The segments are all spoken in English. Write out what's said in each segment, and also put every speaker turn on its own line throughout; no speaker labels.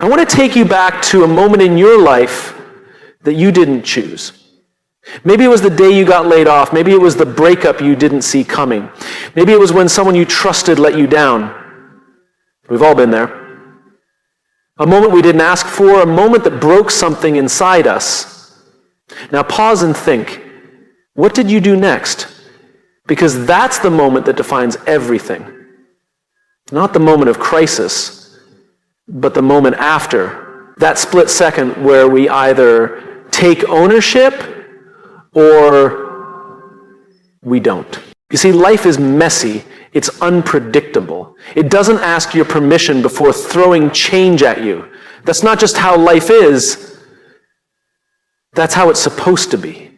I want to take you back to a moment in your life that you didn't choose. Maybe it was the day you got laid off. Maybe it was the breakup you didn't see coming. Maybe it was when someone you trusted let you down. We've all been there. A moment we didn't ask for, a moment that broke something inside us. Now pause and think, what did you do next? Because that's the moment that defines everything. Not the moment of crisis, but the moment after. That split second where we either take ownership or we don't. You see, life is messy. It's unpredictable. It doesn't ask your permission before throwing change at you. That's not just how life is. That's how it's supposed to be.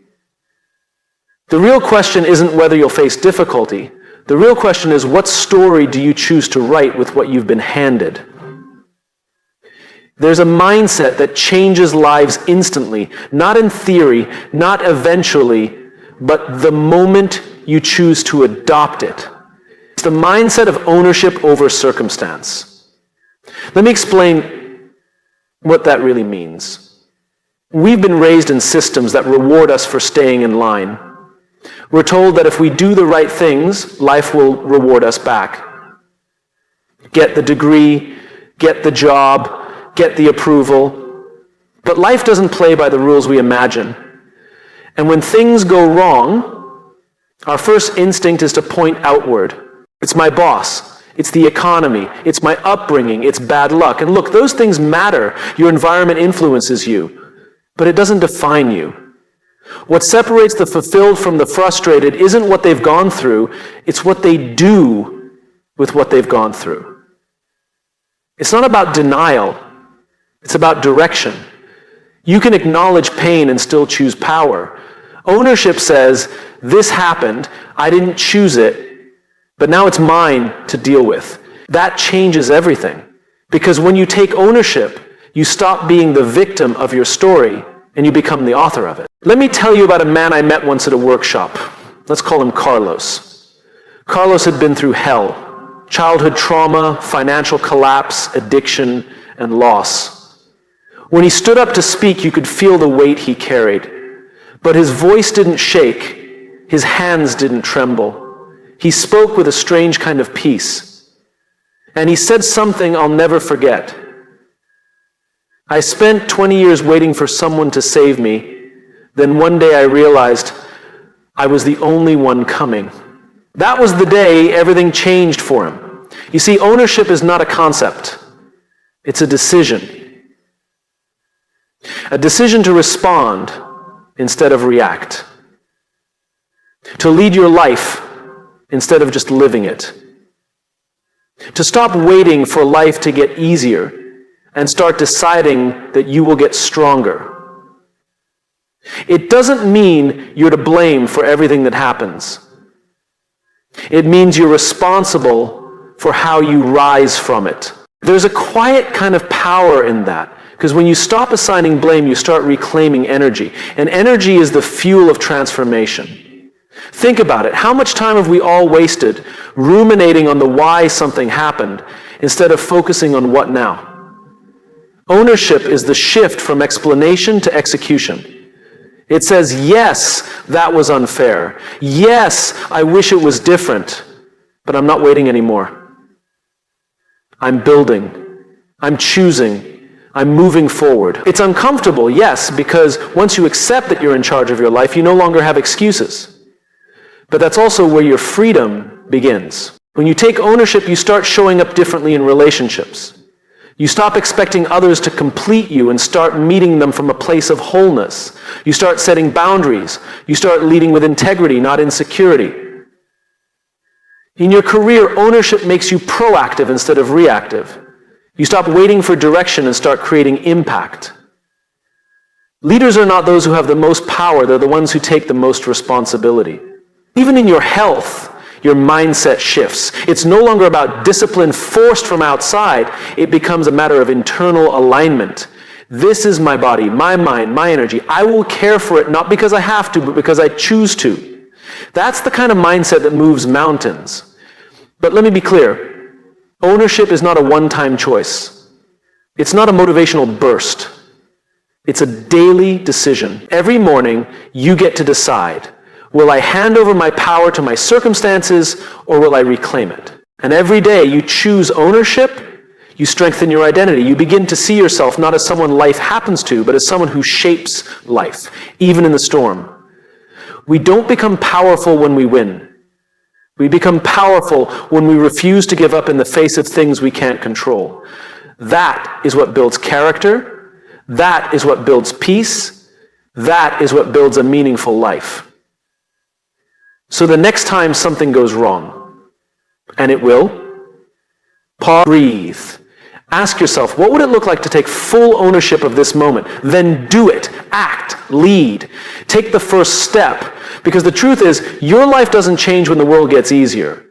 The real question isn't whether you'll face difficulty. The real question is, what story do you choose to write with what you've been handed? There's a mindset that changes lives instantly, not in theory, not eventually, but the moment you choose to adopt it. It's the mindset of ownership over circumstance. Let me explain what that really means. We've been raised in systems that reward us for staying in line. We're told that if we do the right things, life will reward us back. Get the degree, get the job, get the approval. But life doesn't play by the rules we imagine. And when things go wrong, our first instinct is to point outward. It's my boss. It's the economy. It's my upbringing. It's bad luck. And look, those things matter. Your environment influences you. But it doesn't define you. What separates the fulfilled from the frustrated isn't what they've gone through. It's what they do with what they've gone through. It's not about denial. It's about direction. You can acknowledge pain and still choose power. Ownership says, this happened, I didn't choose it, but now it's mine to deal with. That changes everything. Because when you take ownership, you stop being the victim of your story and you become the author of it. Let me tell you about a man I met once at a workshop. Let's call him Carlos. Carlos had been through hell. Childhood trauma, financial collapse, addiction, and loss. When he stood up to speak, you could feel the weight he carried. But his voice didn't shake. His hands didn't tremble. He spoke with a strange kind of peace. And he said something I'll never forget. I spent 20 years waiting for someone to save me. Then one day I realized I was the only one coming. That was the day everything changed for him. You see, ownership is not a concept. It's a decision. A decision to respond instead of react. To lead your life instead of just living it. To stop waiting for life to get easier and start deciding that you will get stronger. It doesn't mean you're to blame for everything that happens. It means you're responsible for how you rise from it. There's a quiet kind of power in that. Because when you stop assigning blame, you start reclaiming energy. And energy is the fuel of transformation. Think about it. How much time have we all wasted ruminating on the why something happened instead of focusing on what now? Ownership is the shift from explanation to execution. It says, yes, that was unfair. Yes, I wish it was different. But I'm not waiting anymore. I'm building. I'm choosing. I'm moving forward. It's uncomfortable, yes, because once you accept that you're in charge of your life, you no longer have excuses. But that's also where your freedom begins. When you take ownership, you start showing up differently in relationships. You stop expecting others to complete you and start meeting them from a place of wholeness. You start setting boundaries. You start leading with integrity, not insecurity. In your career, ownership makes you proactive instead of reactive. You stop waiting for direction and start creating impact. Leaders are not those who have the most power, they're the ones who take the most responsibility. Even in your health, your mindset shifts. It's no longer about discipline forced from outside, it becomes a matter of internal alignment. This is my body, my mind, my energy. I will care for it not because I have to, but because I choose to. That's the kind of mindset that moves mountains. But let me be clear. Ownership is not a one-time choice. It's not a motivational burst. It's a daily decision. Every morning, you get to decide, will I hand over my power to my circumstances or will I reclaim it? And every day you choose ownership, you strengthen your identity. You begin to see yourself not as someone life happens to, but as someone who shapes life, even in the storm. We don't become powerful when we win. We become powerful when we refuse to give up in the face of things we can't control. That is what builds character. That is what builds peace. That is what builds a meaningful life. So the next time something goes wrong, and it will, pause, breathe. Ask yourself, what would it look like to take full ownership of this moment? Then do it. Act. Lead. Take the first step. Because the truth is, your life doesn't change when the world gets easier.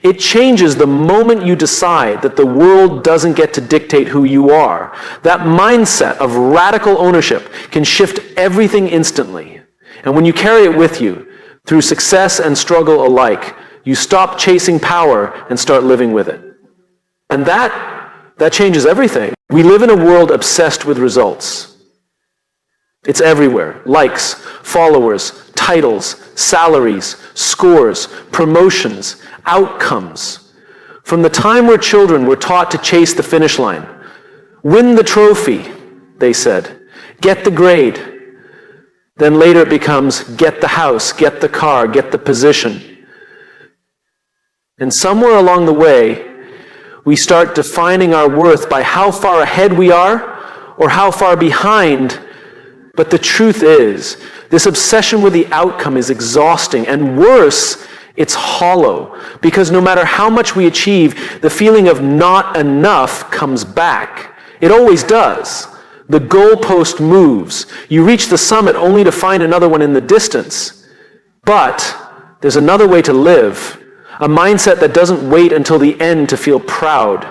It changes the moment you decide that the world doesn't get to dictate who you are. That mindset of radical ownership can shift everything instantly. And when you carry it with you, through success and struggle alike, you stop chasing power and start living with it. And that changes everything. We live in a world obsessed with results. It's everywhere. Likes, followers, titles, salaries, scores, promotions, outcomes. From the time we're children, we're taught to chase the finish line. Win the trophy, they said. Get the grade. Then later it becomes get the house, get the car, get the position. And somewhere along the way, we start defining our worth by how far ahead we are or how far behind. But the truth is, this obsession with the outcome is exhausting, and worse, it's hollow, because no matter how much we achieve, the feeling of not enough comes back. It always does. The goalpost moves. You reach the summit only to find another one in the distance. But there's another way to live, a mindset that doesn't wait until the end to feel proud,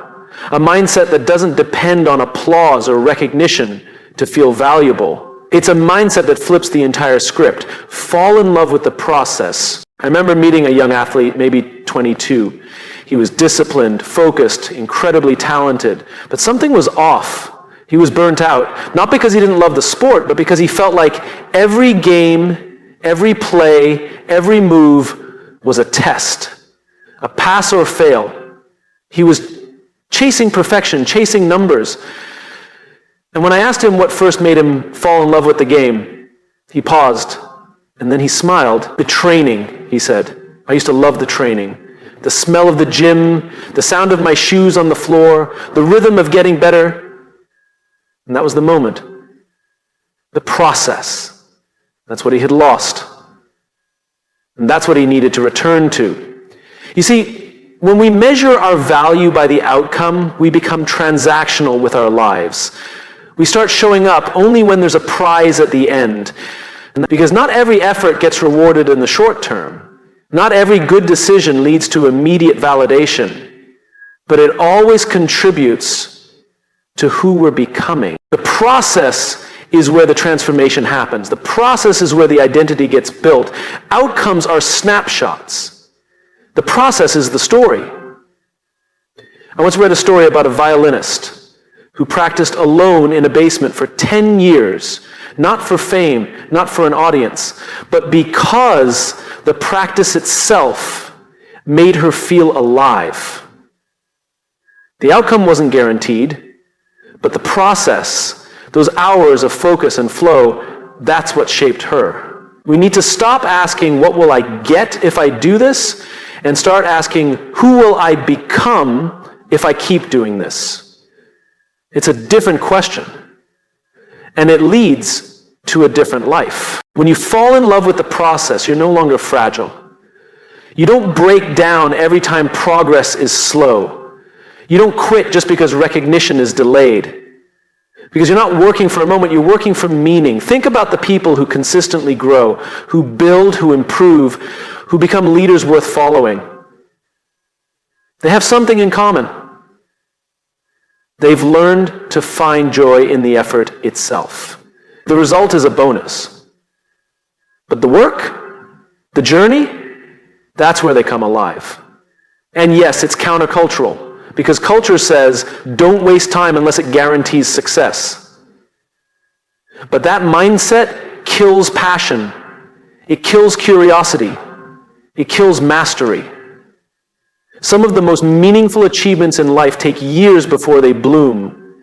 a mindset that doesn't depend on applause or recognition to feel valuable. It's a mindset that flips the entire script. Fall in love with the process. I remember meeting a young athlete, maybe 22. He was disciplined, focused, incredibly talented, but something was off. He was burnt out, not because he didn't love the sport, but because he felt like every game, every play, every move was a test, a pass or fail. He was chasing perfection, chasing numbers. And when I asked him what first made him fall in love with the game, he paused, and then he smiled. The training, he said. I used to love the training. The smell of the gym, the sound of my shoes on the floor, the rhythm of getting better. And that was the moment. The process. That's what he had lost. And that's what he needed to return to. You see, when we measure our value by the outcome, we become transactional with our lives. We start showing up only when there's a prize at the end. Because not every effort gets rewarded in the short term. Not every good decision leads to immediate validation. But it always contributes to who we're becoming. The process is where the transformation happens. The process is where the identity gets built. Outcomes are snapshots. The process is the story. I once read a story about a violinist who practiced alone in a basement for 10 years, not for fame, not for an audience, but because the practice itself made her feel alive. The outcome wasn't guaranteed, but the process, those hours of focus and flow, that's what shaped her. We need to stop asking, what will I get if I do this? And start asking, who will I become if I keep doing this? It's a different question. And it leads to a different life. When you fall in love with the process, you're no longer fragile. You don't break down every time progress is slow. You don't quit just because recognition is delayed. Because you're not working for a moment, you're working for meaning. Think about the people who consistently grow, who build, who improve, who become leaders worth following. They have something in common. They've learned to find joy in the effort itself. The result is a bonus. But the work, the journey, that's where they come alive. And yes, it's countercultural. because culture says, don't waste time unless it guarantees success. But that mindset kills passion. It kills curiosity. It kills mastery. Some of the most meaningful achievements in life take years before they bloom.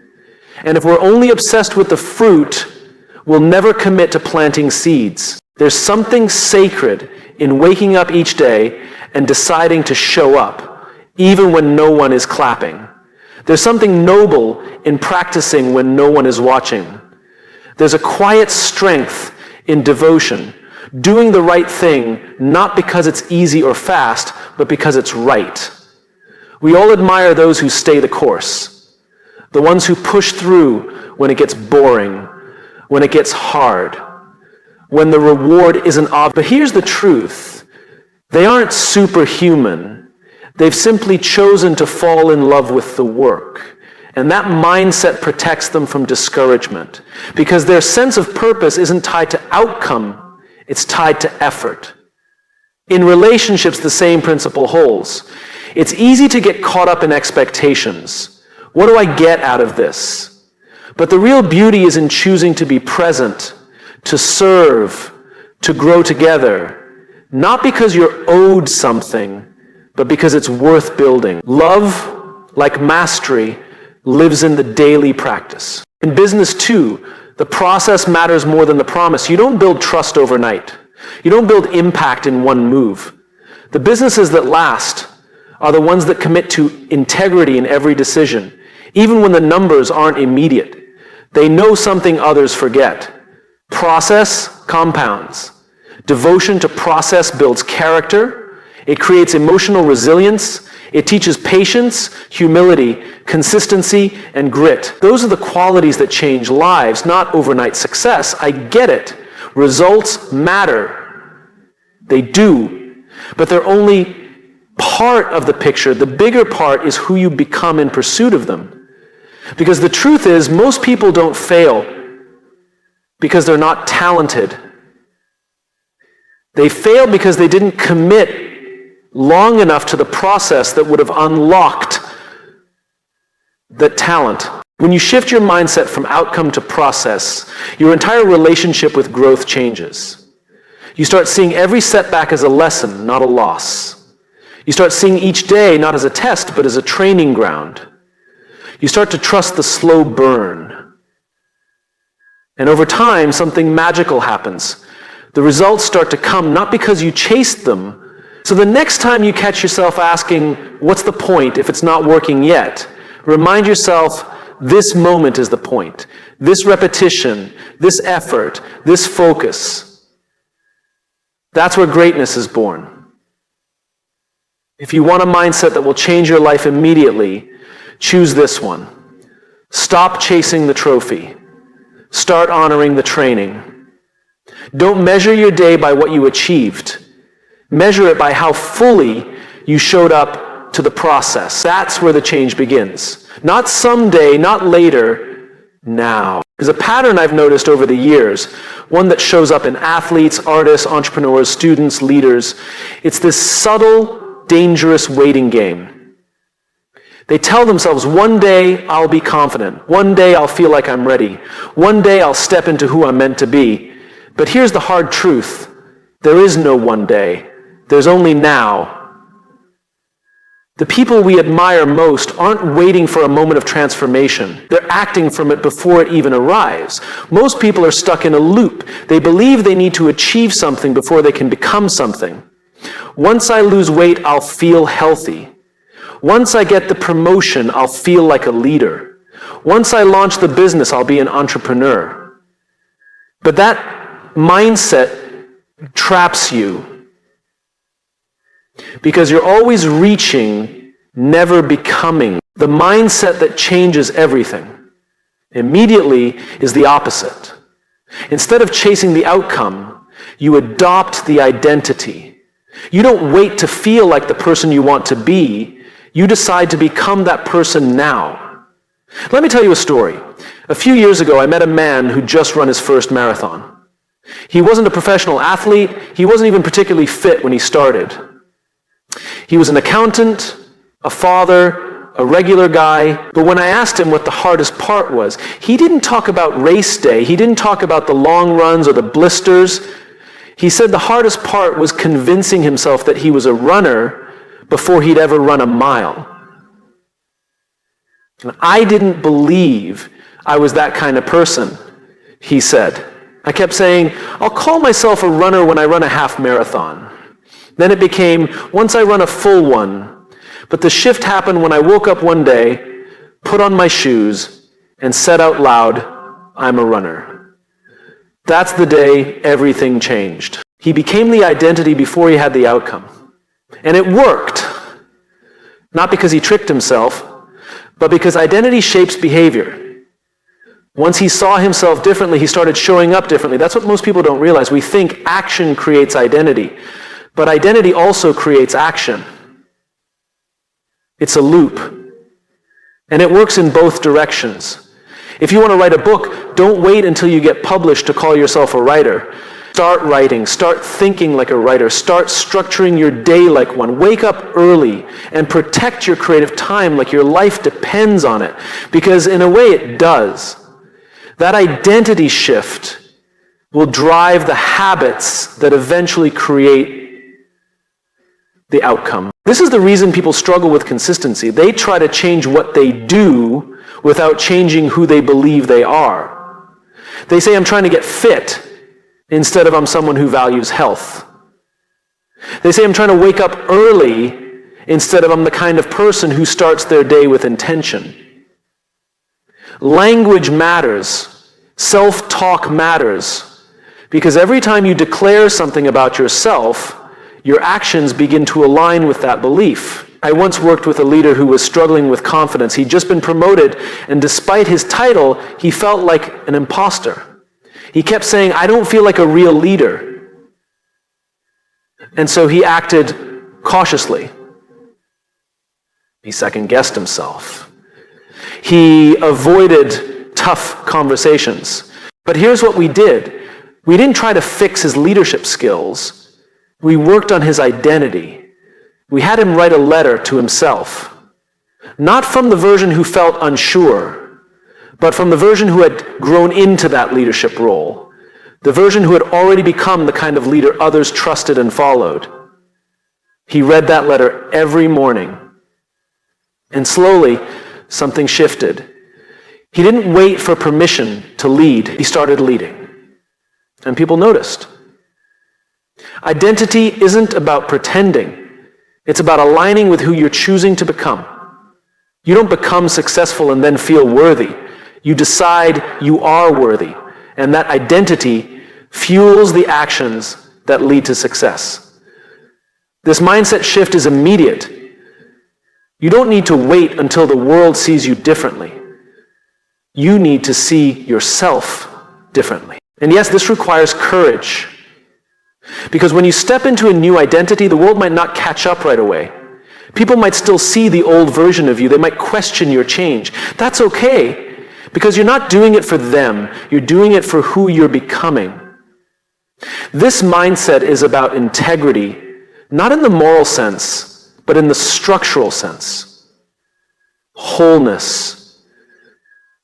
And if we're only obsessed with the fruit, we'll never commit to planting seeds. There's something sacred in waking up each day and deciding to show up, even when no one is clapping. There's something noble in practicing when no one is watching. There's a quiet strength in devotion, doing the right thing, not because it's easy or fast, but because it's right. We all admire those who stay the course, the ones who push through when it gets boring, when it gets hard, when the reward isn't obvious. But here's the truth. They aren't superhuman. They've simply chosen to fall in love with the work. And that mindset protects them from discouragement, because their sense of purpose isn't tied to outcome, it's tied to effort. In relationships, the same principle holds. It's easy to get caught up in expectations. What do I get out of this? But the real beauty is in choosing to be present, to serve, to grow together, not because you're owed something, but because it's worth building. Love, like mastery, lives in the daily practice. In business too, the process matters more than the promise. You don't build trust overnight. You don't build impact in one move. The businesses that last are the ones that commit to integrity in every decision, even when the numbers aren't immediate. They know something others forget. Process compounds. Devotion to process builds character. It creates emotional resilience. It teaches patience, humility, consistency, and grit. Those are the qualities that change lives, not overnight success. I get it. Results matter. They do. But they're only part of the picture. The bigger part is who you become in pursuit of them. Because the truth is, most people don't fail because they're not talented. They fail because they didn't commit long enough to the process that would have unlocked that talent. When you shift your mindset from outcome to process, your entire relationship with growth changes. You start seeing every setback as a lesson, not a loss. You start seeing each day not as a test, but as a training ground. You start to trust the slow burn. And over time, something magical happens. The results start to come not because you chased them. So the next time you catch yourself asking, what's the point if it's not working yet? Remind yourself, this moment is the point. This repetition, this effort, this focus. That's where greatness is born. If you want a mindset that will change your life immediately, choose this one. Stop chasing the trophy. Start honoring the training. Don't measure your day by what you achieved. Measure it by how fully you showed up to the process. That's where the change begins. Not someday, not later, now. There's a pattern I've noticed over the years, one that shows up in athletes, artists, entrepreneurs, students, leaders. It's this subtle, dangerous waiting game. They tell themselves, one day I'll be confident. One day I'll feel like I'm ready. One day I'll step into who I'm meant to be. But here's the hard truth. There is no one day. There's only now. The people we admire most aren't waiting for a moment of transformation. They're acting from it before it even arrives. Most people are stuck in a loop. They believe they need to achieve something before they can become something. Once I lose weight, I'll feel healthy. Once I get the promotion, I'll feel like a leader. Once I launch the business, I'll be an entrepreneur. But that mindset traps you. Because you're always reaching, never becoming. The mindset that changes everything immediately is the opposite. Instead of chasing the outcome, you adopt the identity. You don't wait to feel like the person you want to be. You decide to become that person now. Let me tell you a story. A few years ago, I met a man who just run his first marathon. He wasn't a professional athlete. He wasn't even particularly fit when he started. He was an accountant, a father, a regular guy. But when I asked him what the hardest part was, he didn't talk about race day. He didn't talk about the long runs or the blisters. He said the hardest part was convincing himself that he was a runner before he'd ever run a mile. And I didn't believe I was that kind of person, he said. I kept saying, I'll call myself a runner when I run a half marathon. Then it became, once I run a full one. But the shift happened when I woke up one day, put on my shoes, and said out loud, I'm a runner. That's the day everything changed. He became the identity before he had the outcome. And it worked. Not because he tricked himself, but because identity shapes behavior. Once he saw himself differently, he started showing up differently. That's what most people don't realize. We think action creates identity, but identity also creates action. It's a loop, and it works in both directions. If you want to write a book, don't wait until you get published to call yourself a writer. Start writing, start thinking like a writer, start structuring your day like one. Wake up early and protect your creative time like your life depends on it, because in a way it does. That identity shift will drive the habits that eventually create the outcome. This is the reason people struggle with consistency. They try to change what they do without changing who they believe they are. They say, I'm trying to get fit, instead of I'm someone who values health. They say, I'm trying to wake up early, instead of I'm the kind of person who starts their day with intention. Language matters. Self-talk matters. Because every time you declare something about yourself, your actions begin to align with that belief. I once worked with a leader who was struggling with confidence. He'd just been promoted, and despite his title, he felt like an imposter. He kept saying, I don't feel like a real leader. And so he acted cautiously. He second-guessed himself. He avoided tough conversations. But here's what we did. We didn't try to fix his leadership skills. We worked on his identity. We had him write a letter to himself. Not from the version who felt unsure, but from the version who had grown into that leadership role. The version who had already become the kind of leader others trusted and followed. He read that letter every morning. And slowly, something shifted. He didn't wait for permission to lead. He started leading. And people noticed. Identity isn't about pretending. It's about aligning with who you're choosing to become. You don't become successful and then feel worthy. You decide you are worthy. And that identity fuels the actions that lead to success. This mindset shift is immediate. You don't need to wait until the world sees you differently. You need to see yourself differently. And yes, this requires courage. Because when you step into a new identity, the world might not catch up right away. People might still see the old version of you. They might question your change. That's okay, because you're not doing it for them. You're doing it for who you're becoming. This mindset is about integrity, not in the moral sense, but in the structural sense. Wholeness,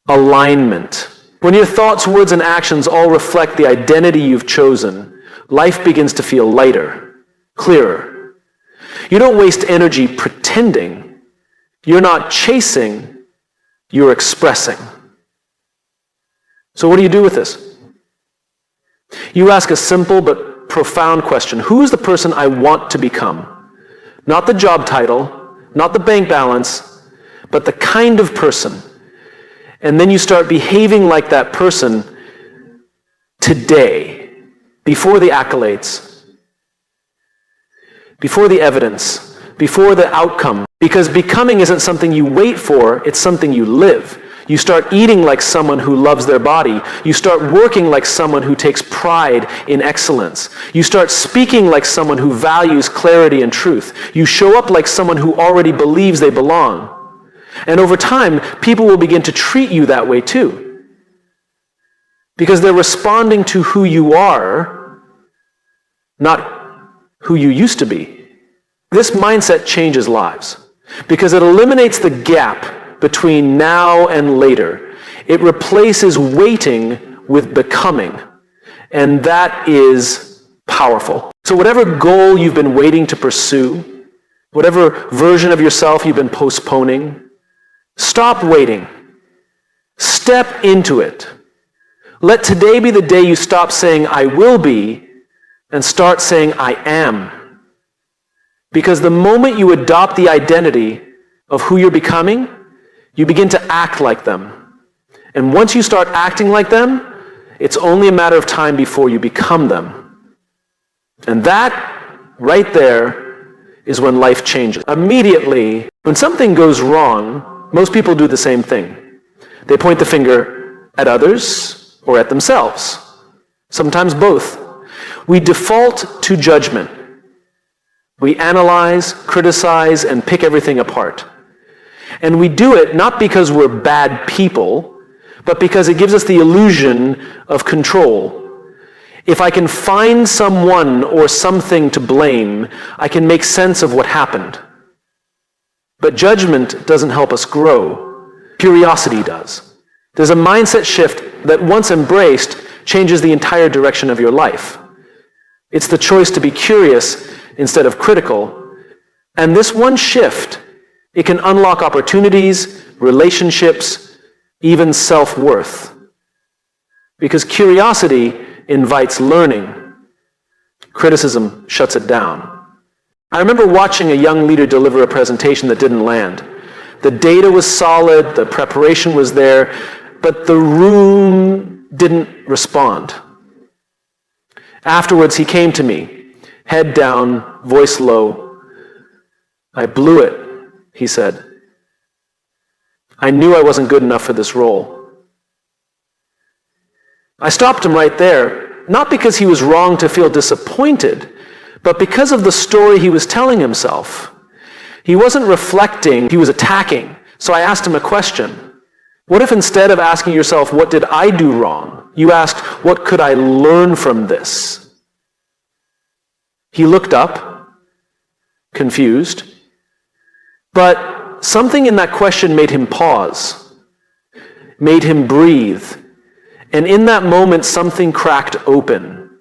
alignment. When your thoughts, words, and actions all reflect the identity you've chosen, life begins to feel lighter, clearer. You don't waste energy pretending. You're not chasing, you're expressing. So what do you do with this? You ask a simple but profound question. Who is the person I want to become? Not the job title, not the bank balance, but the kind of person. And then you start behaving like that person today, before the accolades, before the evidence, before the outcome. Because becoming isn't something you wait for, it's something you live. You start eating like someone who loves their body. You start working like someone who takes pride in excellence. You start speaking like someone who values clarity and truth. You show up like someone who already believes they belong. And over time, people will begin to treat you that way too. Because they're responding to who you are, not who you used to be. This mindset changes lives. because it eliminates the gap between now and later. It replaces waiting with becoming, and that is powerful. So whatever goal you've been waiting to pursue, whatever version of yourself you've been postponing, stop waiting. Step into it. Let today be the day you stop saying, I will be, and start saying, I am. Because the moment you adopt the identity of who you're becoming, you begin to act like them. And once you start acting like them, it's only a matter of time before you become them. And that, right there, is when life changes. Immediately, when something goes wrong, most people do the same thing. They point the finger at others or at themselves. Sometimes both. We default to judgment. We analyze, criticize, and pick everything apart. And we do it not because we're bad people, but because it gives us the illusion of control. If I can find someone or something to blame, I can make sense of what happened. But judgment doesn't help us grow. Curiosity does. There's a mindset shift that, once embraced, changes the entire direction of your life. It's the choice to be curious instead of critical. And this one shift, it can unlock opportunities, relationships, even self-worth. Because curiosity invites learning. Criticism shuts it down. I remember watching a young leader deliver a presentation that didn't land. The data was solid, the preparation was there, but the room didn't respond. Afterwards, he came to me, head down, voice low. I blew it, he said. I knew I wasn't good enough for this role. I stopped him right there, not because he was wrong to feel disappointed, but because of the story he was telling himself. He wasn't reflecting, he was attacking. So I asked him a question. What if instead of asking yourself, what did I do wrong, you asked, what could I learn from this? He looked up, confused, but something in that question made him pause, made him breathe. And in that moment, something cracked open.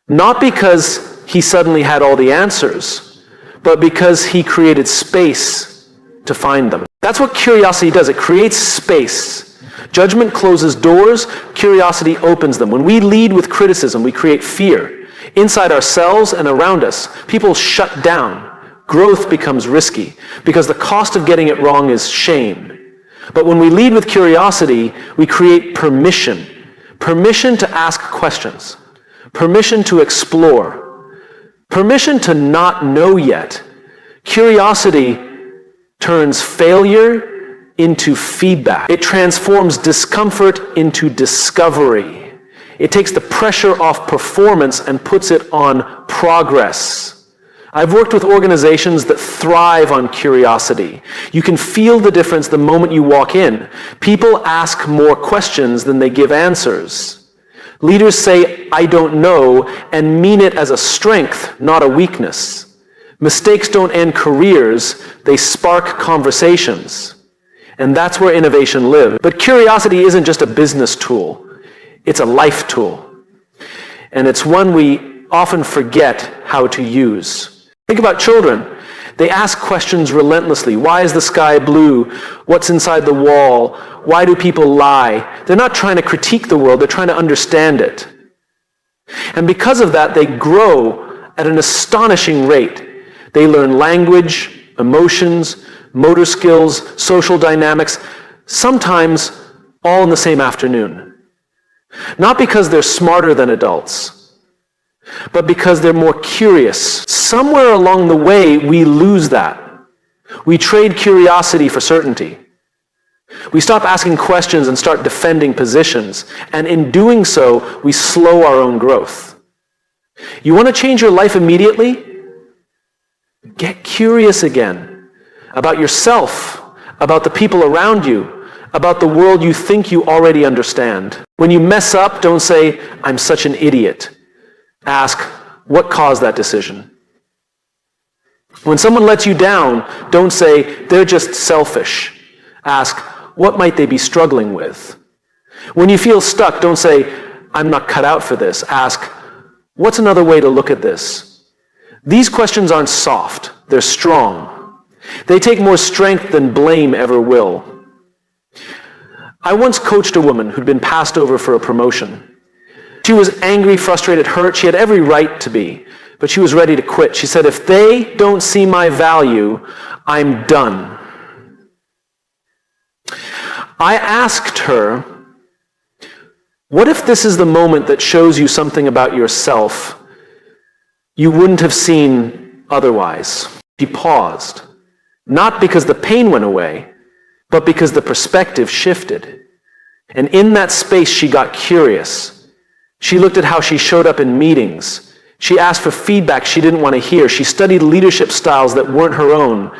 Not because he suddenly had all the answers, but because he created space to find them. That's what curiosity does. It creates space. Judgment closes doors, curiosity opens them. When we lead with criticism, we create fear. Inside ourselves and around us, people shut down. Growth becomes risky because the cost of getting it wrong is shame. But when we lead with curiosity, we create permission. Permission to ask questions. Permission to explore. Permission to not know yet. Curiosity turns failure into feedback. It transforms discomfort into discovery. It takes the pressure off performance and puts it on progress. I've worked with organizations that thrive on curiosity. You can feel the difference the moment you walk in. People ask more questions than they give answers. Leaders say, I don't know, and mean it as a strength, not a weakness. Mistakes don't end careers, they spark conversations. And that's where innovation lives. But curiosity isn't just a business tool, it's a life tool. And it's one we often forget how to use. Think about children. They ask questions relentlessly. Why is the sky blue? What's inside the wall? Why do people lie? They're not trying to critique the world, they're trying to understand it. And because of that, they grow at an astonishing rate. They learn language, emotions, motor skills, social dynamics, sometimes all in the same afternoon. Not because they're smarter than adults, but because they're more curious. Somewhere along the way, we lose that. We trade curiosity for certainty. We stop asking questions and start defending positions. And in doing so, we slow our own growth. You want to change your life immediately? Get curious again about yourself, about the people around you, about the world you think you already understand. When you mess up, don't say, I'm such an idiot. Ask, what caused that decision? When someone lets you down, don't say, they're just selfish. Ask, what might they be struggling with? When you feel stuck, don't say, I'm not cut out for this. Ask, what's another way to look at this? These questions aren't soft, they're strong. They take more strength than blame ever will. I once coached a woman who'd been passed over for a promotion. She was angry, frustrated, hurt. She had every right to be, but she was ready to quit. She said, if they don't see my value, I'm done. I asked her, what if this is the moment that shows you something about yourself you wouldn't have seen otherwise? She paused, not because the pain went away, but because the perspective shifted. And in that space, she got curious. She looked at how she showed up in meetings. She asked for feedback she didn't want to hear. She studied leadership styles that weren't her own.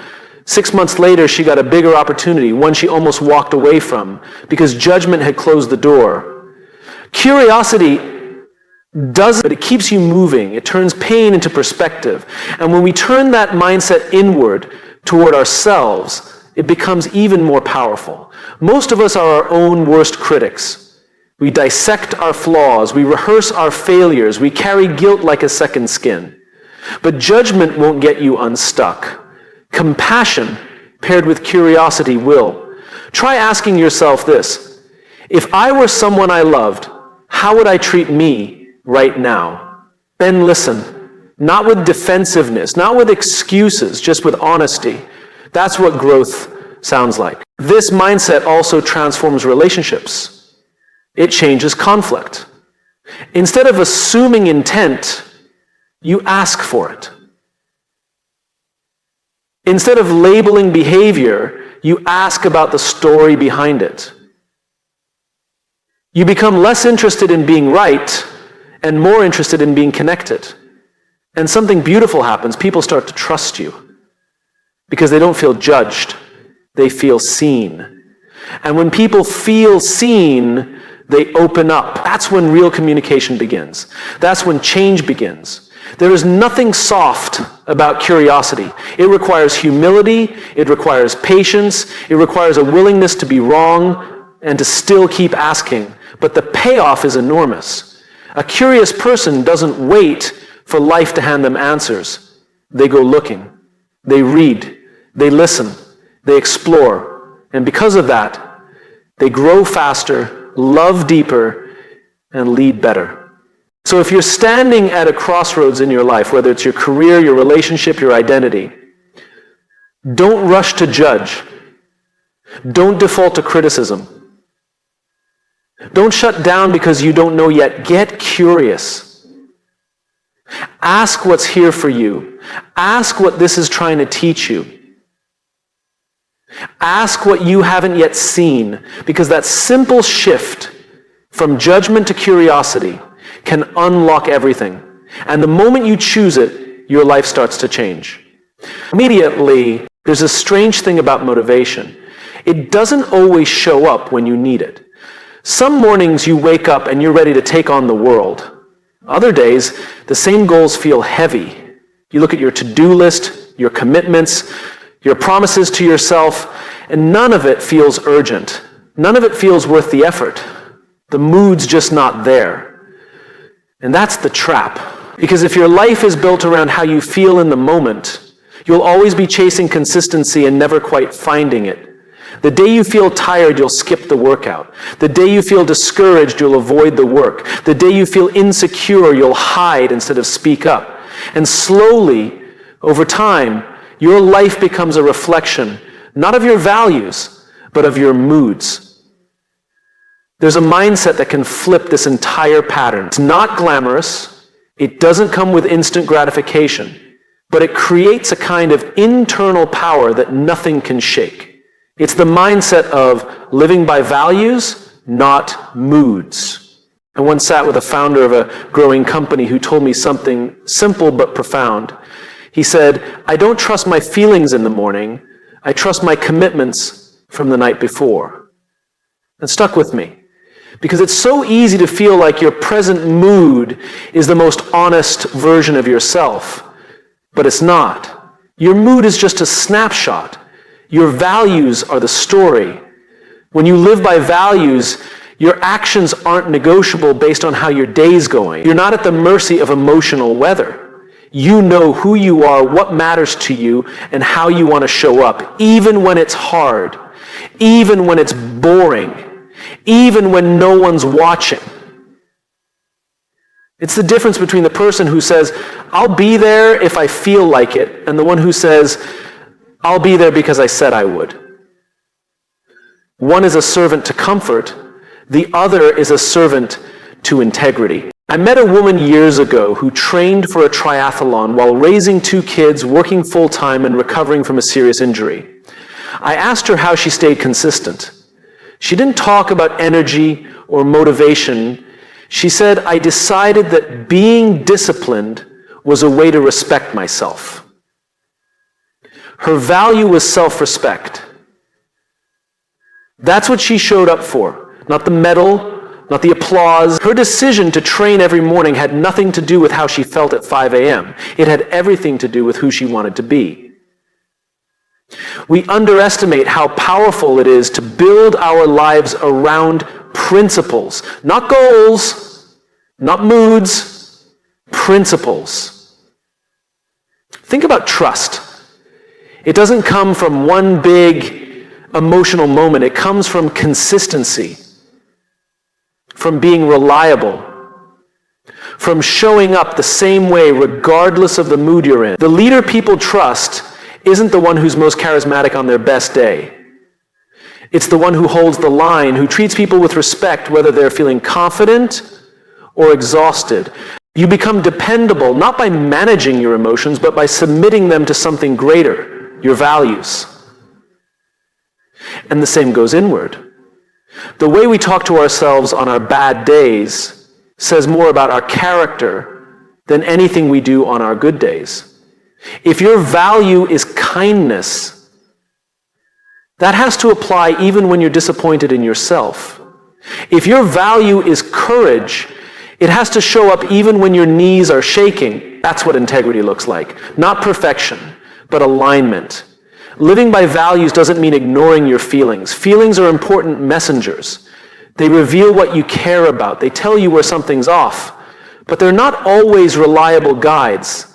6 months later, she got a bigger opportunity, one she almost walked away from, because judgment had closed the door. Curiosity does, but it keeps you moving. It turns pain into perspective. And when we turn that mindset inward toward ourselves, it becomes even more powerful. Most of us are our own worst critics. We dissect our flaws. We rehearse our failures. We carry guilt like a second skin. But judgment won't get you unstuck. Compassion paired with curiosity will. Try asking yourself this: if I were someone I loved, how would I treat me right now? Then listen, not with defensiveness, not with excuses, just with honesty. That's what growth sounds like. This mindset also transforms relationships. It changes conflict. Instead of assuming intent, you ask for it. Instead of labeling behavior, you ask about the story behind it. You become less interested in being right and more interested in being connected. And something beautiful happens. People start to trust you because they don't feel judged. They feel seen. And when people feel seen, they open up. That's when real communication begins. That's when change begins. There is nothing soft about curiosity. It requires humility. It requires patience. It requires a willingness to be wrong and to still keep asking. But the payoff is enormous. A curious person doesn't wait for life to hand them answers. They go looking. They read. They listen. They explore. And because of that, they grow faster, love deeper, and lead better. So if you're standing at a crossroads in your life, whether it's your career, your relationship, your identity, don't rush to judge. Don't default to criticism. Don't shut down because you don't know yet. Get curious. Ask what's here for you. Ask what this is trying to teach you. Ask what you haven't yet seen, because that simple shift from judgment to curiosity can unlock everything. And the moment you choose it, your life starts to change. Immediately, there's a strange thing about motivation. It doesn't always show up when you need it. Some mornings you wake up and you're ready to take on the world. Other days, the same goals feel heavy. You look at your to-do list, your commitments, your promises to yourself, and none of it feels urgent. None of it feels worth the effort. The mood's just not there. And that's the trap. Because if your life is built around how you feel in the moment, you'll always be chasing consistency and never quite finding it. The day you feel tired, you'll skip the workout. The day you feel discouraged, you'll avoid the work. The day you feel insecure, you'll hide instead of speak up. And slowly, over time, your life becomes a reflection, not of your values, but of your moods. There's a mindset that can flip this entire pattern. It's not glamorous. It doesn't come with instant gratification, but it creates a kind of internal power that nothing can shake. It's the mindset of living by values, not moods. I once sat with a founder of a growing company who told me something simple but profound. He said, I don't trust my feelings in the morning. I trust my commitments from the night before. It stuck with me. Because it's so easy to feel like your present mood is the most honest version of yourself. But it's not. Your mood is just a snapshot. Your values are the story. When you live by values, your actions aren't negotiable based on how your day's going. You're not at the mercy of emotional weather. You know who you are, what matters to you, and how you want to show up, even when it's hard, even when it's boring, even when no one's watching. It's the difference between the person who says, I'll be there if I feel like it, and the one who says, I'll be there because I said I would. One is a servant to comfort, the other is a servant to integrity. I met a woman years ago who trained for a triathlon while raising 2 kids, working full-time, and recovering from a serious injury. I asked her how she stayed consistent. She didn't talk about energy or motivation. She said, I decided that being disciplined was a way to respect myself. Her value was self-respect. That's what she showed up for. Not the medal, not the applause. Her decision to train every morning had nothing to do with how she felt at 5 a.m. It had everything to do with who she wanted to be. We underestimate how powerful it is to build our lives around principles, not goals, not moods, principles. Think about trust. It doesn't come from one big emotional moment. It comes from consistency, from being reliable, from showing up the same way regardless of the mood you're in. The leader people trust isn't the one who's most charismatic on their best day. It's the one who holds the line, who treats people with respect whether they're feeling confident or exhausted. You become dependable not by managing your emotions, but by submitting them to something greater, your values. And the same goes inward. The way we talk to ourselves on our bad days says more about our character than anything we do on our good days. If your value is kindness, that has to apply even when you're disappointed in yourself. If your value is courage, it has to show up even when your knees are shaking. That's what integrity looks like. Not perfection, but alignment. Living by values doesn't mean ignoring your feelings. Feelings are important messengers. They reveal what you care about. They tell you where something's off. But they're not always reliable guides.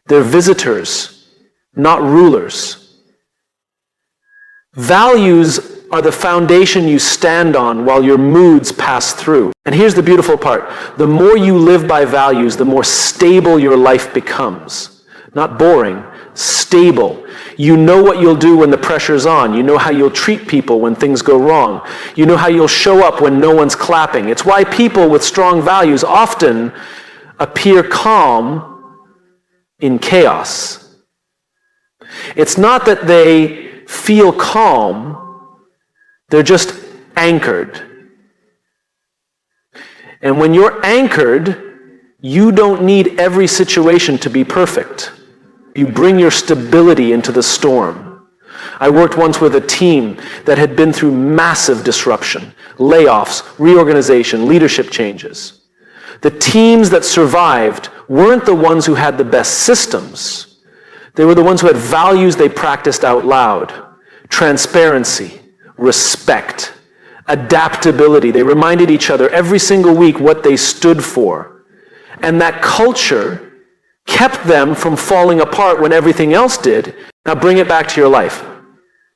They're visitors, not rulers. Values are the foundation you stand on while your moods pass through. And here's the beautiful part. The more you live by values, the more stable your life becomes. Not boring, stable. You know what you'll do when the pressure's on. You know how you'll treat people when things go wrong. You know how you'll show up when no one's clapping. It's why people with strong values often appear calm in chaos. It's not that they feel calm, they're just anchored. And when you're anchored, you don't need every situation to be perfect. You bring your stability into the storm. I worked once with a team that had been through massive disruption, layoffs, reorganization, leadership changes. The teams that survived weren't the ones who had the best systems. They were the ones who had values they practiced out loud. Transparency, respect, adaptability. They reminded each other every single week what they stood for. And that culture kept them from falling apart when everything else did. Now bring it back to your life.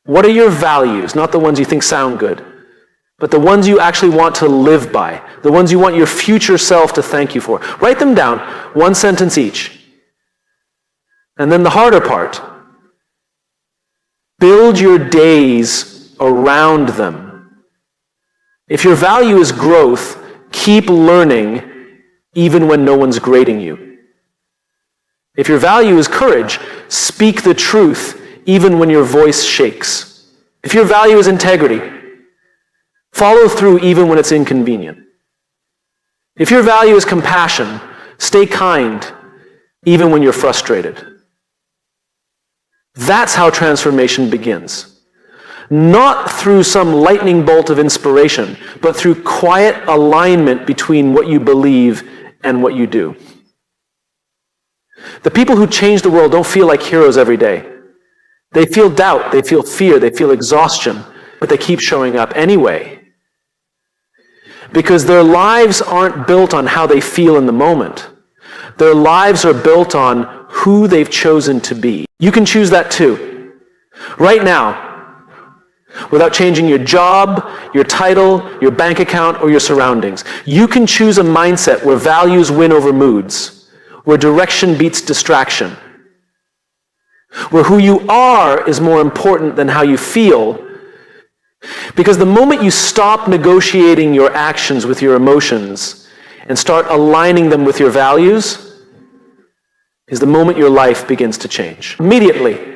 What are your values? Not the ones you think sound good, but the ones you actually want to live by, the ones you want your future self to thank you for. Write them down, 1 sentence each. And then the harder part, build your days around them. If your value is growth, keep learning even when no one's grading you. If your value is courage, speak the truth even when your voice shakes. If your value is integrity, follow through even when it's inconvenient. If your value is compassion, stay kind even when you're frustrated. That's how transformation begins. Not through some lightning bolt of inspiration, but through quiet alignment between what you believe and what you do. The people who change the world don't feel like heroes every day. They feel doubt, they feel fear, they feel exhaustion, but they keep showing up anyway. Because their lives aren't built on how they feel in the moment. Their lives are built on who they've chosen to be. You can choose that too. Right now, without changing your job, your title, your bank account, or your surroundings. You can choose a mindset where values win over moods, where direction beats distraction, where who you are is more important than how you feel. Because the moment you stop negotiating your actions with your emotions and start aligning them with your values is the moment your life begins to change. Immediately.